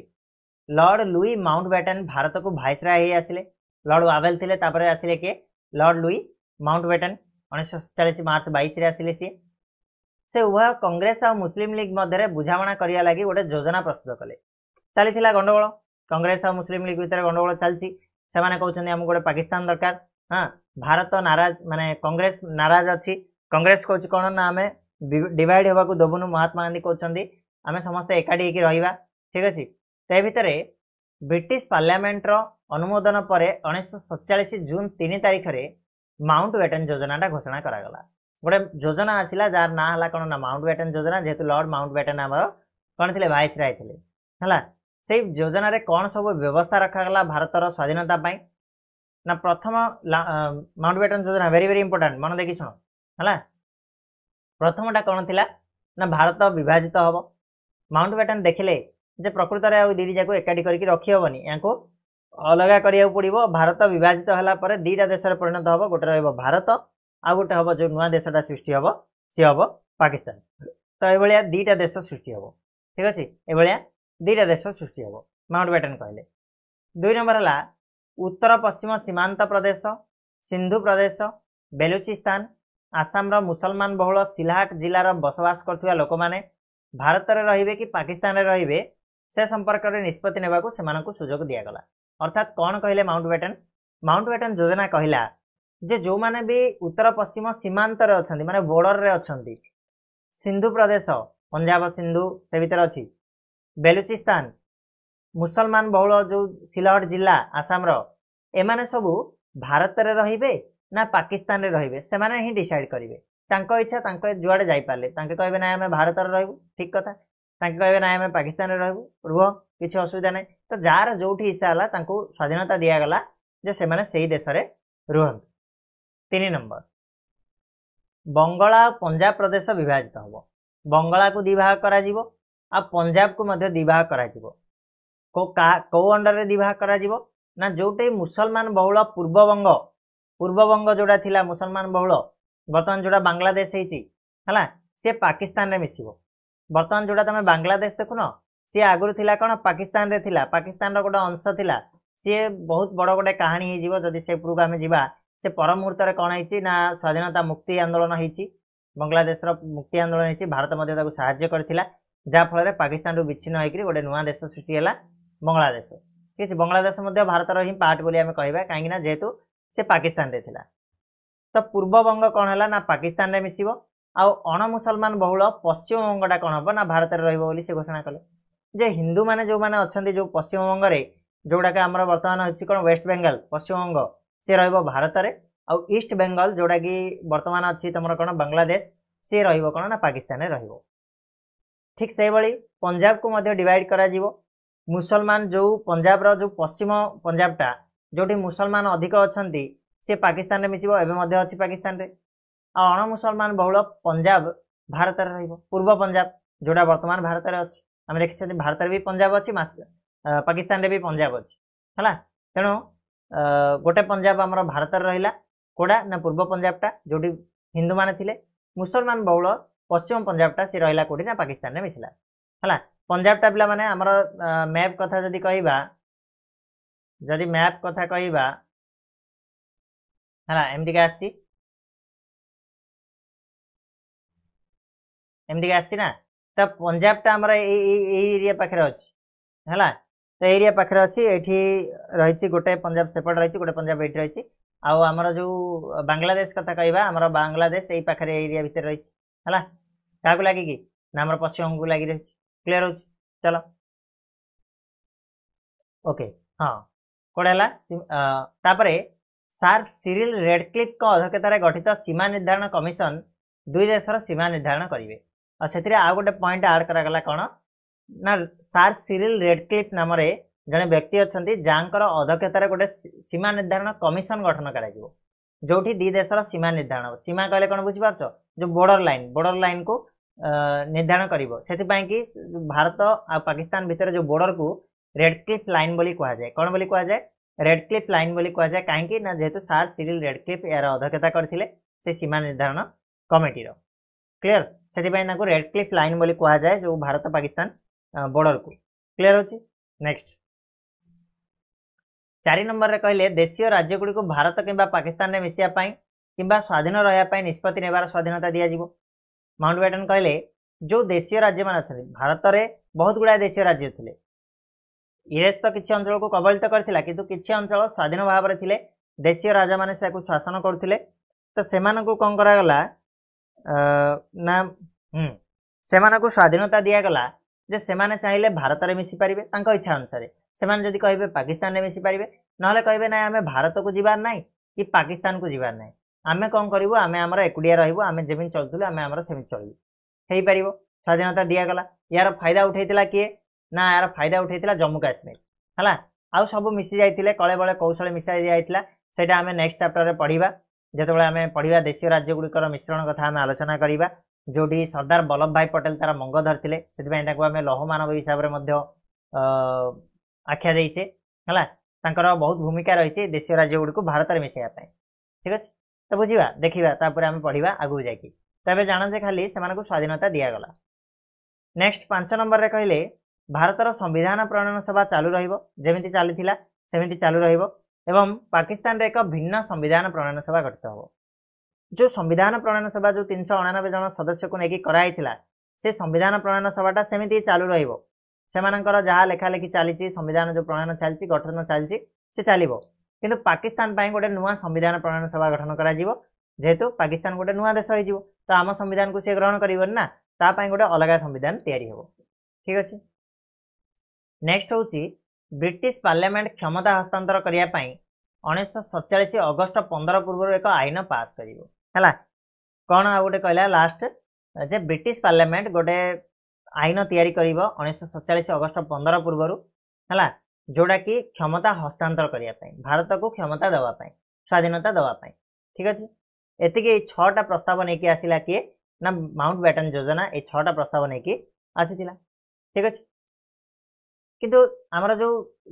लॉर्ड लुई माउंटबेटन भारत को वाइसराय हे आसिले लॉर्ड वावेल थिले तापरे आसिले के लॉर्ड लुई माउंटबेटन 1947 मार्च 22 रे आसिले से उभय कांग्रेस और मुस्लिम लीग मध्य बुझामणा करिया लागि गोटे योजना प्रस्तुत कले चलीथिला गंडगोल कांग्रेस और मुस्लिम लीग भितर गंडगोल चलछि से माने कहउछन हम गोटे पाकिस्तान दरकार हां भारत नाराज माने कांग्रेस नाराज अछि कांग्रेस कहउछ कोन ना हमें डिवाइड होबा को दबुनु महात्मा गांधी कहउछंदी आमे समस्त एकाडी हेकी रहिबा ठीक अछि ते भितर ब्रिटिश पार्लियामेंट रो अनुमोदन पर 1947 जून 3 तारिख रे माउंट बैटन योजना घोषणा करागला। गोटे योजना आसिला जार ना हला कोन ना माउंट बैटन योजना, जेहेतु लॉर्ड माउंट बैटन आमर कौन थे वाइसराय थे हला। से योजना रे कौन सब व्यवस्था रखागला भारतर स्वाधीनता पाई ना प्रथम माउंट बैटन योजना वेरी वेरी इंपोर्टेंट मन देखी सुनो हला। प्रथमटा कौन थिला ना भारत विभाजित हम। माउंट बैटन देखिले जे प्रकृत में दी जाक एकाठी करके रखी हेनी, या अलग करिया पड़ो। भारत विभाजित होला पर दुईटा देश परिणत हम, गोटे रहिबो भारत आ गोटे हम जो नुआ देशटा सृष्टि हम सी हम पाकिस्तान। तो ये दुईटा देश सृष्टि हम, ठीक अच्छे, ये दुईटा देश सृष्टि हम माउंट बैटन कहले। 2 नंबर है उत्तर पश्चिम सीमांत प्रदेश, सिंधु प्रदेश, बेलुचिस्तान, आसाम मुसलमान बहुल सिलहाट जिलार बसवास करथिबा लोक माने भारत में रहिबे कि पाकिस्तान में रहिबे से संपर्क में निष्पत्ति नेबाकू सेमानकू सुजोग दियागला। अर्थात कौन कहले माउंट बैटन? माउंट बैटन योजना कहला जे जो माने भी उत्तर पश्चिम सीमांत रे अछंती माने बॉर्डर रे अछंती, सिंधु प्रदेश पंजाब सिंधु से भीतर अछि, बेलुचिस्तान मुसलमान बहुल जो सिलहट जिला आसाम रो, एमाने सबू भारत रे रहिबे ना पाकिस्तान रे रहिबे सेमाने ही डिसाइड करिवे। तांको इच्छा तांको जुआडे जाई पाले, तांके कहबे ना हमें भारत रे रहबू, ठीक कथा। तांके कहबे ना हमें पाकिस्तान रे रहबू, रुह किछि असुविधा नै। तो जार जोठी इच्छा हला तांको स्वाधीनता दिया गला जे सेमाने सेही देश रे रुहन। 3 नंबर बंगाला पंजाब प्रदेश विभाजित हम। बंगाला को दिभाग करा जिवो आ पंजाब को मध्य दिभाग करा जिवो। को अंडर रे दिभाग करा जिवो ना जोटे मुसलमान बहुल पूर्वबंग जोड़ा थिला मुसलमान बहुल, बर्तमान जोड़ा बांग्लादेश है सी पाकिस्तान रे मिसिबो। बर्तमान जोड़ा तुम बांग्लादेश देखुन सी आगुरी थिला कौन पाकिस्तान रे थिला, पाकिस्तान रो गोटे अंश थिला, सी बहुत बड़ गोटे कहानी हो जिवो। जदि से उपरको आमे जिबा से पर मुहूर्त रे कौन है ना स्वाधीनता मुक्ति आंदोलन होईची, बांग्लादेश रो मुक्ति आंदोलन होईची, भारत मध्य ताकू सहाय्य करथिला, जा फल रे पाकिस्तान रो विच्छिन्न होइकरी गोटे नुआ देश सृष्टि होला बांग्लादेश। ठीक है, बांग्लादेश मध्य भारत रो ही पार्ट बोली आमे कहबा, काहेकि ना जेहेतु से पाकिस्तान रे थिला। तो पूर्वबंग कौन है ना पाकिस्तान रे मिसिबो, आ अण मुसलमान बहुल पश्चिम बंगटा कौन हम ना भारत रे रहिबो बोली से घोषणा कले। जे हिंदू माने जो माने अछंती जो पश्चिम बंग रे जोड़ा कि आमर वर्तमान होछि कोन वेस्ट बेंगल पश्चिम बंग से रहिबो भारत रे, आ ईस्ट बेंगल जोड़ा कि वर्तमान अछि तमर कोन बांग्लादेश से रहिबो कोन ना पाकिस्तान रे रहिबो। ठीक से भली पंजाब को मध्य डिवाइड करा जिवो। मुसलमान जो पंजाब रो जो पश्चिम पंजाबटा जोठी मुसलमान अधिक अछंती से पाकिस्तान रे मिसिबो, एबे मध्य अछि पाकिस्तान रे। आ अण मुसलमान बहुल पंजाब भारत रे रहिबो। पूर्व पंजाब जोड़ा वर्तमान भारत रे अछि, आमे देखिछथि भारत रे भी पंजाब अछि, पाकिस्तान रे भी पंजाब अछि हला। तेणु गोटे पंजाब आमर भारत रे रहिला कोडा ना पूर्व पंजाबटा जोठी हिंदू माने थिले, मुसलमान बहुल पश्चिम पंजाबटा से रहिला कोठी ना पाकिस्तान रे मिसिला हला। पंजाबटा पिला माने आमर मैप कथा जदि कहिबा, जदि मैप कथा कहिबा हला एमडी का आसी, एमडी का आसी ना। तो पंजाबटा आमर ए एरिया पाखरे अछि हला। तो एरिया पाखरे अछि, एठी रहिछि गोटे पंजाब सेपट रहिछि, गोटे पंजाब एठी रहिछि। आ आमर जो बांग्लादेश कथा कहिबा, आमर बांग्लादेश एई पाखरे एरिया भितर रहिछि हला। काकू लागि कि ना आमर पश्चिम को लागि रहिछि। क्लियर होछि? चलो ओके हाँ कोड हला। तापरे सार सिरिल रेडक्लिफ को अध्यक्षतार गठित सीमा निर्धारण कमिशन दुई देशर सीमा निर्धारण करेंगे। और से आउ गोटे पॉइंट आड करागला कौन ना सार सिरिल रेडक्लिफ नाम जड़े व्यक्ति अच्छा जहाँकर अध्यक्षतार गोटे सीमा निर्धारण कमिशन गठन कर जो दी देशर सीमा निर्धारण। सीमा कहले कौन बुझीपार जो बॉर्डर लाइन को निर्धारण कर कि भारत आ पाकिस्तान भितर जो बॉर्डर को रेडक्लिफ लाइन बोली कहा जाए। कौन बोली कहा जाए? रेडक्लिफ लाइन बोली कहा जाए। कहीं ना जेहेतु सार सिरिल रेडक्लिफ यार अध्यक्षता करथिले से सीमा निर्धारण कमिटी रो। क्लियर? से रेडक्लिफ लाइन बोली कहा जाए जो भारत पाकिस्तान बॉर्डर को। क्लियर होची? नेक्स्ट 4 नंबर रे कहले देशीय राज्य गुडी को भारत किंबा पाकिस्तान रे मिसिया पाई किंबा स्वाधीन रहया पाई निष्पत्ति नेबार स्वाधीनता दिया जिवो। माउंट बैटन कहले जो देशीय राज्य मान अछन भारत रे बहुत गुडा देशीय राज्य थिले। यूएस तो किछि अंचल को कबलित करथिला किंतु किछि अंचल स्वाधीन भाव रे थिले। देशीय राजा माने से शासन करथिले। तो सेमान को कोन करा गला ना सेमान को स्वाधीनता दिया गला जे सेमाने चाहिले भारत रे मिसी पारिबे तांको इच्छा अनुसार सेमाने जदि कहिबे पाकिस्तान रे मिसी पारिबे नहले कहिबे ना आमे भारत को जिबार नाही कि पाकिस्तान को जिबार नाही आमे कोन करिवो आमे हमर एकुडिया रहिबो आमे जेमिन चलथुले आमे हमर सेमिन चलिबो हेई पारिबो स्वाधीनता दिया गला यार फायदा उठैतिला किए ना यार फायदा उठैतिला जम्मू काश्मीर हला आउ सब मिसी जाइतिले कळे बळे कौशल मिसा जाइतिला सेटा आमे नेक्स्ट चैप्टर रे पढिबा जेतेबळे आमे पढिबा देशीय राज्य गुडिकर मिश्रण कथा आमे आलोचना करिबा जोडी सरदार वल्लभ भाई पटेल तार मंग धरथिले सेति ताको आमे लौह मानव हिसाब रे मध्य आख्या देइचे हला तांकर बहुत भूमिका रहिছে देशीय राज्य गुडी को भारत रे मिसाया पय ठीक अछि तो बुझिबा देखिबा तापर आमे पढिबा आगु जाकी तबे जान जे खाली सेमान को स्वाधीनता दिया गला नेक्स्ट 5 नंबर रे कहिले भारतर संविधान प्रणयन सभा चालू रहिबो जेमिति चालिथिला सेमिति चालू रहिबो एवं पाकिस्तान रे एक भिन्न संविधान प्रणयन सभा गठित हो जो संविधान प्रणयन सभा जो 399 जन सदस्य को नेकी कराइथिला से संविधान प्रणयन सभाटा सेमिति चालू रहिबो सेमानकर जहा लेखा लेखि चालिछि संविधान जो प्रणयन चालिछि गठन चालिछि से चालिबो किंतु पाकिस्तान पय गोटे नुवा संविधान प्रणयन सभा गठन करा जिवो जेहेतु पाकिस्तान गोटे नुवा देश होई जिवो तो आम संविधान को से ग्रहण करिवोन ना ता पय गोटे अलग संविधान तयारी हेबो ठीक अछि नेक्स्ट होची ब्रिटिश पार्लियामेंट क्षमता हस्तांतर करिया पय 1947 अगस्त 15 पूर्व एक आईन पास करिवो हला कोन आ गोटे कहला लास्ट जे ब्रिटिश पार्लियामेंट गोटे आईन तयारी करिवो 1947 अगस्त 15 पूर्व हला जोड़ा कि क्षमता हस्तांतर करिया पय भारत को क्षमता दवा पय स्वाधीनता दवा पय ठीक अछि एतिके 6टा प्रस्ताव नेकी आसिला कि ना माउंटबेटन योजना ए 6टा प्रस्ताव नेकी आसीतिला ठीक अछि किंतु आमर जो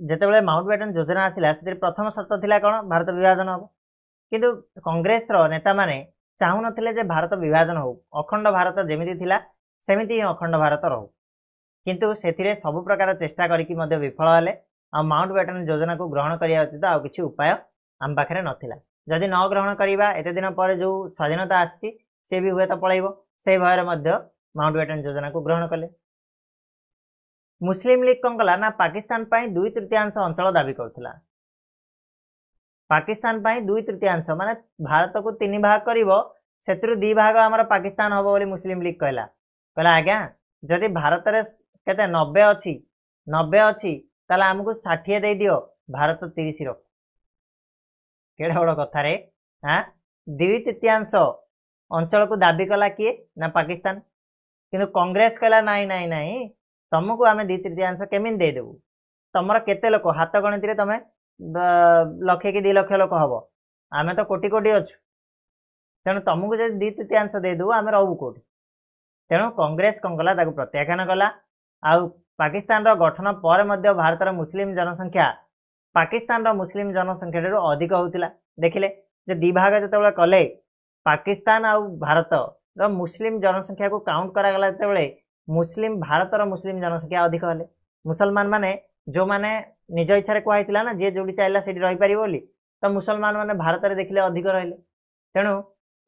जेतेबेले माउंटबेटन योजना आसिला से प्रथम शर्त थिला कोन भारत विभाजन हो किंतु कांग्रेस रो नेता माने चाहू नथिले जे भारत विभाजन हो अखंड भारत जेमिति थिला सेमिति ही अखंड भारत रहू किंतु सेथिरे सब प्रकार चेष्टा करिकि मध्ये विफल हले आ माउंटबेटन योजना को ग्रहण करिया उचित आ किछि उपाय आम पाखरे नथिला जदि न ग्रहण करिबा एते दिन पर जो स्वाधीनता आसी से भी हुए तो पळैबो से भयर मध्ये माउंटबेटन योजना को ग्रहण कले मुस्लिम लीग कौन कला ना पाकिस्तान पाई 2/3 अंचल दाबी करथिला पाकिस्तान पाई 2/3 माने भारत को 3 भाग करिवो सेतरु 2 भाग हमर पाकिस्तान होबो बोली मुस्लिम लीग कहला कहला आज्ञा जदि भारत रे केते 90 अछि ताला हमकु 60 दे दियो भारत 30 रख केडा बड़ कथा रे हां 2/3 अंचल को दाबी कला किए ना पाकिस्तान किंतु कांग्रेस कहला नाही तुमको आमे 2/3 केमिन दे देबू तमर केते लोक हाथ गणित रे तमे लक्षे कि 2 लाख लोक हबो आमे तो कोटी कोटी अछु तेणु तुमको जे 2/3 दे दू आमे रहू कोटी तेणु कांग्रेस कंगला ताको प्रत्याख्यान कला आ पाकिस्तान रो गठन पर मध्ये भारत रो मुस्लिम जनसंख्या पाकिस्तान रो मुस्लिम जनसंख्या रो अधिक होतिला देखिले जे दि भाग जतबेले कले पाकिस्तान आ भारत रो मुस्लिम जनसंख्या को काउंट करा गला तबेले मुस्लिम भारत रो मुस्लिम जनसंख्या अधिक हले मुसलमान माने जो माने निज इच्छा रे कहैतिला ना जे जोडी चाइला सेडी रहि पारि बोली तो मुसलमान माने भारत रे देखिले अधिक रहले तेणु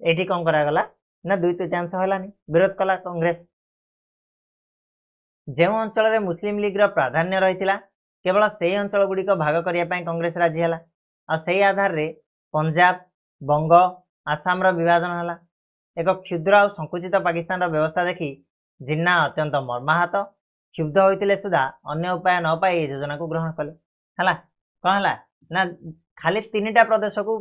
एठी कोन करा गला ना 2/3 हलानी विरोध कला कांग्रेस जेउ अंचल रे मुस्लिम लीग रो प्राधान्य रहितिला केवल सेही अंचल गुडी को भाग करिया पय कांग्रेस राजी हला आ सेही आधार रे पंजाब बंग आसाम रो विभाजन हला एक क्षुद्र आ संकुचित पाकिस्तान रो व्यवस्था देखि जिन्ना अत्यंत मर्माहत क्षुब्ध होइतिले सुधा अन्य उपाय न पाई योजना को ग्रहण कले हला कोन हला ना खाली 3टा प्रदेश को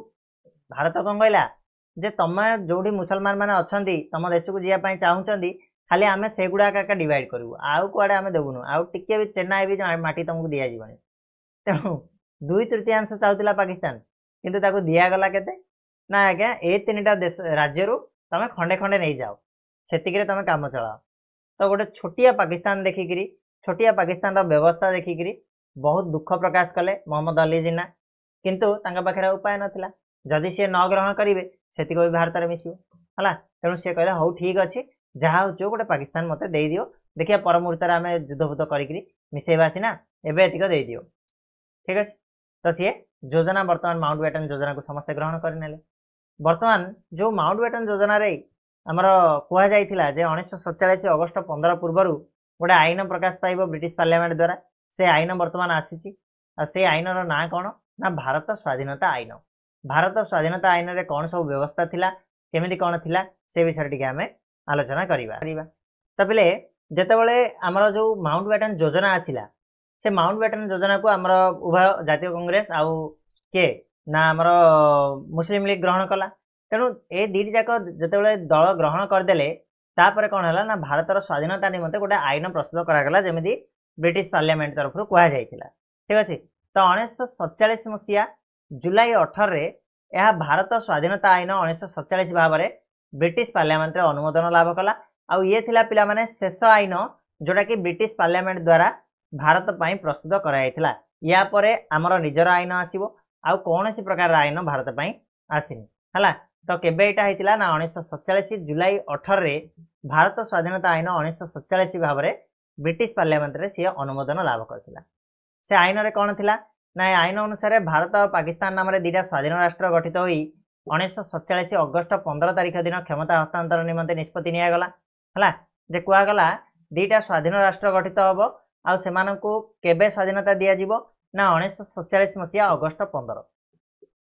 भारत कोन कहला जे तमे जोडी मुसलमान माने अछंती तम देश को जिया पय चाहुचंती खाली आमे सेगुडा का डिवाइड करबो आउ कोआडे आमे देबुनु आउ टिके भी चेन्नई भी माटी तुमको दिया जीवनी तेणु 2/3 चाहुतिला पाकिस्तान किंतु ताको दिया गला केते ना आज्ञा ए 3टा देश राज्य रु तमे खंडे खंडे नै जाओ सेतिकरे तमे काम चलाओ तो गोटे छोटिया पाकिस्तान देखिकी छोटिया पाकिस्तान रो व्यवस्था देखिकी बहुत दुख प्रकाश कले मोहम्मद अली जिन्ना किंतु तांका पाखरे उपाय नथिला जदि से न ग्रहण करिवे सेति को भारत रे मिसियो हला तेणु से कहले हौ ठीक अछि जहा होचो गोटे पाकिस्तान मते दे दियो देखिया परमुहूर्त रे आमे युद्धभूत करिकरी मिसेबा सिना एबे एतिक दे दियो ठीक अछि तो से योजना वर्तमान माउंटबेटन योजना को समस्त ग्रहण करनेले वर्तमान जो माउंटबेटन योजना रे हमर कुआ जाइथिला जे 1947 अगस्त 15 पूर्वरु गोटे आईन प्रकाश पाइबो ब्रिटिश पार्लियामेंट द्वारा से आईन वर्तमान आसीची आ से आईन रो ना कोन ना भारत स्वाधीनता आईन भारत स्वाधीनता आईन रे कोन सब व्यवस्था थिला केमिति कोन थिला से विषय टिके हमें आलोचना करिबा तो पहिले ଯେତେବେଳେ ଆମର ଯୋଉ ମାଉଣ୍ଟ ବ୍ୟାଟନ ଯୋଜନା ଆସିଲା ସେ ମାଉଣ୍ଟ ବ୍ୟାଟନ ଯୋଜନା को ଆମର ଉଭୟ ଜାତୀୟ କଂଗ୍ରେସ ଆଉ କିଏ ନା ଆମର ମୁସଲିମ ଲିଗ ଗ୍ରହଣ କଲା। ତେଣୁ ଏ ଦୁଇଟି ଯାକ ଯେତେବେଳେ ଦଳ ଗ୍ରହଣ କରିଦେଲେ ତାପରେ କଣ ହେଲା ନା ଭାରତର ସ୍ୱାଧୀନତା ନିମନ୍ତେ ଗୋଟେ ଆଇନ ପ୍ରସ୍ତୁତ କରାଗଲା ଯେମିତି ବ୍ରିଟିଶ ପାର୍ଲିଆମେଣ୍ଟ ତରଫରୁ କୁହାଯାଇଥିଲା। ଠିକ ଅଛି। ତ 1947 ମସିହା ଜୁଲାଇ 18 ଏହା ଭାରତ ସ୍ୱାଧୀନତା ଆଇନ 1947 ଭାବରେ ବ୍ରିଟିଶ ପାର୍ଲିଆମେଣ୍ଟରେ ଅନୁମୋଦନ ଲାଭ କଲା। ଆଉ ଇଏ ଥିଲା ପିଲାମାନେ ଶେଷ ଆଇନ जोटा कि ब्रिटिश पार्लियामेंट द्वारा भारत ପାଇଁ ପ୍ରସ୍ତୁତ କରାଯାଇଥିଲା। या ପରେ ଆମର ନିଜର ଆଇନ ଆସିବ ଆଉ କୌଣସି ପ୍ରକାର ଆଇନ ଭାରତ ପାଇଁ ଆସିନି ହେଲା। ତ କେବେ ଏଟା ହେଇଥିଲା ନା 1947 जुलाई 18 रे भारत स्वाधीनता आईन 1947 भाବରେ ब्रिटिश पार्लियामेंट रे से अनुमोदन लाभ करथिला। से आईन रे कोन थिला ना आईन अनुसार भारत और पाकिस्तान नाम रे दिटा स्वाधीन राष्ट्र गठित होई 1947 अगस्त 15 तारिख दिन क्षमता हस्तांतरण निमंते निष्पत्ति निया गला हला। जे कुआ गला दीटा स्वाधीन राष्ट्र गठित हम आ सेमानंकु केबे स्वाधीनता दिया जिवो ना 1947 मसिया अगस्त 15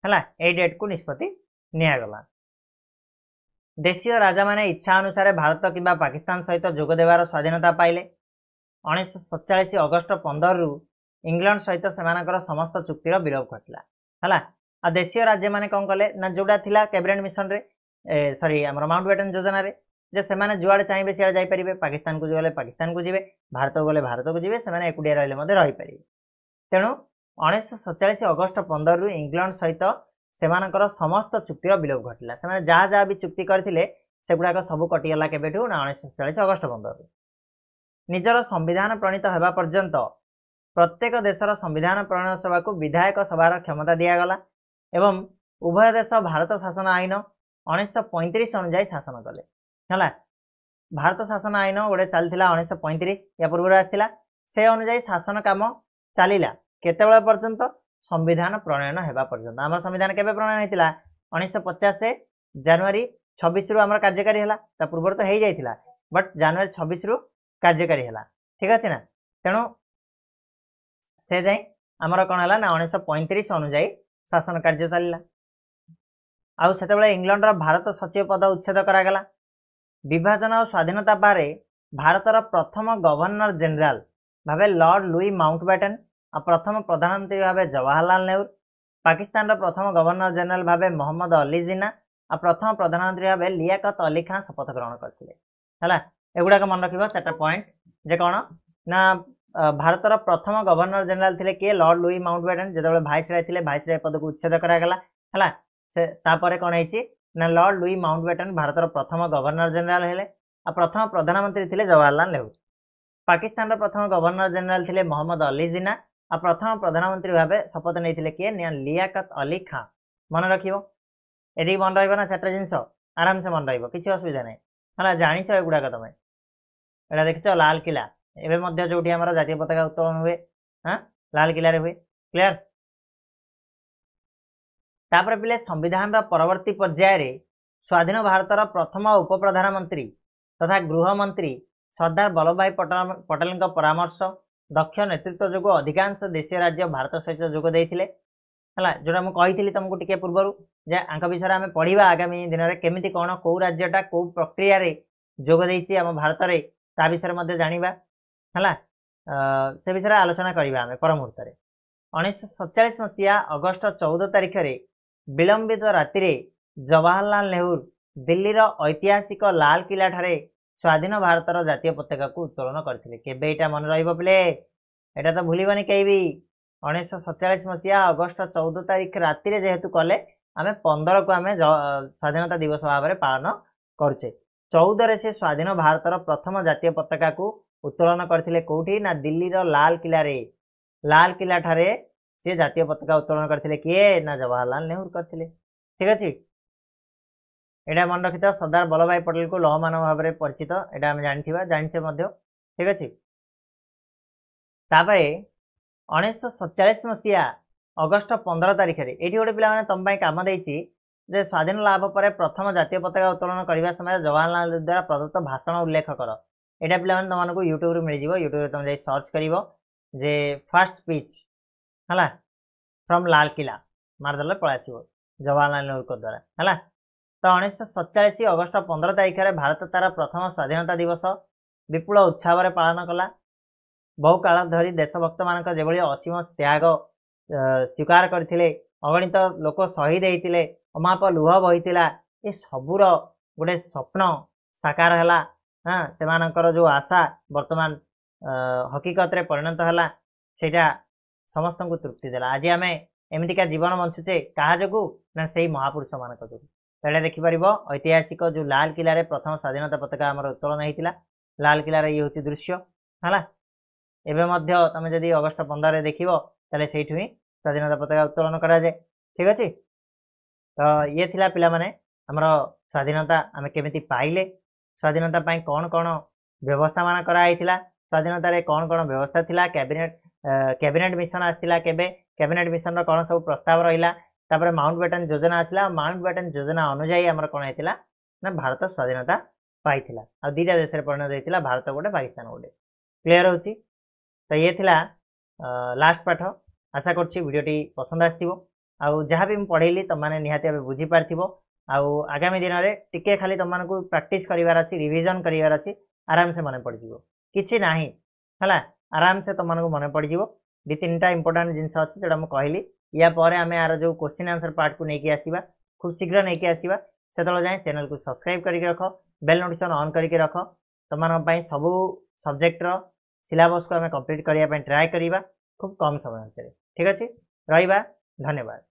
हला ए डेट को निष्पत्ति निया गला। देशीय राजा माने इच्छा अनुसार भारत किबा पाकिस्तान सहित जोग देवार स्वाधीनता पाइले। 1947 अगस्त 15 रु इंग्लैंड सहित सेमानकर समस्त चुक्तिर विलोप घटिला हला। आ देशीय राज्य माने कोन कले ना जोडा थिला कैबिनेट मिशन रे सॉरी हमर माउंट बैटन योजना रे जे सेमाने जुआडे चाहिबे सियाडे जाई परिबे। पाकिस्तान को गले पाकिस्तान को जिवे भारत को गले भारत को जिवे सेमाने एकुडिया रहले मध्ये रहि परिबे। तेणु 1947 अगस्त 15 रु इंग्लैंड सहित सेमानकर समस्त चुक्तिर विलोप घटिला। सेमाने जहा जहा भी चुक्ति करथिले सेगुडा को सब कटिगला केबेठु ना 1947 अगस्त 15 रु। निजर संविधान प्रणीत हेबा पर्यंत प्रत्येक देशर संविधान प्रणयन सभा को विधायक सभार क्षमता दिया गला एवं उभय देश भारत शासन आईन 1935 अनुसार शासन कले हला। भारत शासन आईन गोटे चलथिला 1935 या पूर्व आसथिला से अनुसार शासन काम चलीला केतेबेला पर्यंत संविधान प्रणयन हेबा पर्यंत। हमर संविधान केबे प्रणयन हेतिला 1950 जनवरी 26 रु हमर कार्यकारी हला। ता पूर्व तो हेइ जाइथिला बट जनवरी 26 रु कार्यकारी हला। ठीक अछि ना। तेणु से जाई हमर कोन हला ना 1935 अनुसार शासन कार्य चलिला। आउ सेतेबेले इंग्लैंड रा भारत सचिव पद उच्छेद करा गला। विभाजन और स्वाधीनता बारे भारतर प्रथम गवर्नर जनरल भावे लॉर्ड लुई माउंटबेटन और प्रथम प्रधानमंत्री भावे जवाहरलाल नेहरू, पाकिस्तान रा प्रथम गवर्नर जनरल भावे मोहम्मद अली जिन्ना और प्रथम प्रधानमंत्री भावे लियाकत अली खान शपथ ग्रहण करथिले हला। एगुडा को मन रखिबो चारटा पॉइंट जे कोन ना भारतर प्रथम गवर्नर जनरल थिले के लॉर्ड लुई माउंटबेटन जेतेबेले वाइसराय थिले वाइसराय पद को उच्छेद करा गला हला। से तापरे कोन हेछि ना लॉर्ड लुई माउंटबेटन भारतर प्रथम गवर्नर जनरल हेले आ प्रथम प्रधानमंत्री थिले जवाहरलाल नेहरू। पाकिस्तान रा प्रथम गवर्नर जनरल थिले मोहम्मद अली जिन्ना आ प्रथम प्रधानमंत्री भावे शपथ नैथिले के लियाकत अली खान। मन रखिबो एदी मन रहइबो ना चारटा जिंस आराम से मन रहइबो किछि असुविधा नै हला। जानिछो एगुडा का तमे एडा देखिछो लाल किला एबे मध्य जोठी हमर जातीय पताका उत्तोलन हुए हां लाल किला रे हुए क्लियर। तापर पिले संविधान रा परवर्ती पर्याय रे स्वाधीन भारतर प्रथम उप प्रधानमंत्री तथा गृह मंत्री सरदार वल्लभ भाई पटेल का परामर्श दक्ष नेतृत्व जो अधिकांश देशीय राज्य भारत सहित जोग देइथिले हला। जोटा मु कहिथिली तुमको टिके पूर्वरु जे आंका विषय आमे पढिबा आगामी दिन रे केमिति कोन को राज्यटा को प्रक्रिया रे जोग देइछि हम भारत रे ता विषय मध्ये जानिबा हला। से विषय आलोचना करिबा आमे परमुहूर्त रे। 1947 मसिया अगस्त 14 तारिख रे विलंबित राति रे जवाहरलाल नेहरू दिल्ली रो ऐतिहासिक लाल किला ठारे स्वाधीन भारतर जातीय पताका को उत्तोलन करथिले। केबे एटा मन रहिबो प्ले एटा तो भूलिबनी केबी 1947 मसिया अगस्त 14 तारिख राति रे जेहेतु कले आमे 15 को आमे स्वाधीनता दिवस भाबरे पालन करछे। 14 रे से स्वाधीन भारतर प्रथम जातीय पताका को उत्तोलन करथिले कोठी ना दिल्ली रो लाल किला रे। लाल किला ठारे से जातीय पताका उत्तोलन करथिले किए ना जवाहरलाल नेहरू करथिले। ठीक अछि एटा मन रखिता सरदार वल्लभ भाई पटेल को लौह मानव भाबरे परिचित एटा हम जानिथिबा जानिछे मध्य। ठीक अछि तापरे 1947 मसिया अगस्त 15 तारिख रे एठी गोटे पिला माने तम पई काम देइछि जे स्वाधीन लाभ परे प्रथम जातीय पताका उत्तोलन करबा समय जवाहरलाल नेहरू द्वारा प्रदत्त भाषण उल्लेख कर। एटा पिला माने तमनको YouTube रे मिल जिवो। YouTube रे तम जाई सर्च करिवो जे फर्स्ट स्पीच हला फ्रॉम लाल किला मारदले पळासिवो जवाहरलाल नेहरू को द्वारा हला। तो 1947 अगस्त 15 तारिख रे भारत तार प्रथम स्वाधीनता दिवस विपुल उत्साह पालन कला। बहु काल धरी देशभक्त मान जो असीम त्याग स्वीकार करते अगणित लोक शहीद होते अमाप लुह बही ये सबूर गोटे स्वप्न साकार है। हाँ से जो आशा वर्तमान हकीकत रे परिणत है सेटा समस्त को तृप्ति देला। आज आम एमतीका जीवन बंचुचे क्या जो ना से महापुरुष मान जो पहले देखिपर ऐतिहासिक जो लाल किला रे प्रथम स्वाधीनता पताका आमर उत्तोलन होता। लाल किला रे ये हूँ दृश्य है। एवं तुम जदि अगस्ट 15 रे देखिबो ताले सेठु ही स्वाधीनता पताका उत्तोलन करा जाए। ठीक अच्छे। तो ये थिला पिला माने हमर स्वाधीनता आम केमिति पाइले, स्वाधीनता पाई कौन कौन व्यवस्था मान कराई थिला, स्वाधीनता रे कौन कौन व्यवस्था थिला, कैबिनेट मिशन आसला केबे, कैबिनेट मिशन रो कौन सब प्रस्ताव रहिला, तापर माउंटबेटन योजना आसला। माउंटबेटन योजना अनुसार आमर कौन होता ना भारत स्वाधीनता पाई आ दुईटा देश में परिणत होता, भारत गोटे पाकिस्तान गोटे। क्लियर होची। तो ये थिला लास्ट पाठ। आशा करछि वीडियोटी पसंद आसथिबो आउ जहाँ भी पढ़ेली तुम मैंने निहाती भाव बुझी पार्थिबो। आउ आगामी दिन में टिके खाली तुम मानकु प्रैक्टिस करिवार अछि, रिवीजन करिवार अछि, आराम से मन पड़जिवो। किछि नाही हला, आराम से तुम मानकु मन पड़जिवो। दि तीनटा इंपोर्टेंट जिनस अछि जेटा म कहली। या परे आमे आरो जो क्वेश्चन आंसर पार्ट को नेकी आसीबा, खूब शीघ्र नेकी आसीबा। सेतल जाय चैनल को सब्सक्राइब करके रख, बेल नोटिफिकेशन ऑन करके रख। तुम पई सबु सब्जेक्ट रो सिलेबस को आमे कंप्लीट करिया पई ट्राई करिबा खूब कम समय भितर। ठीक अछि, रहिबा। धन्यवाद।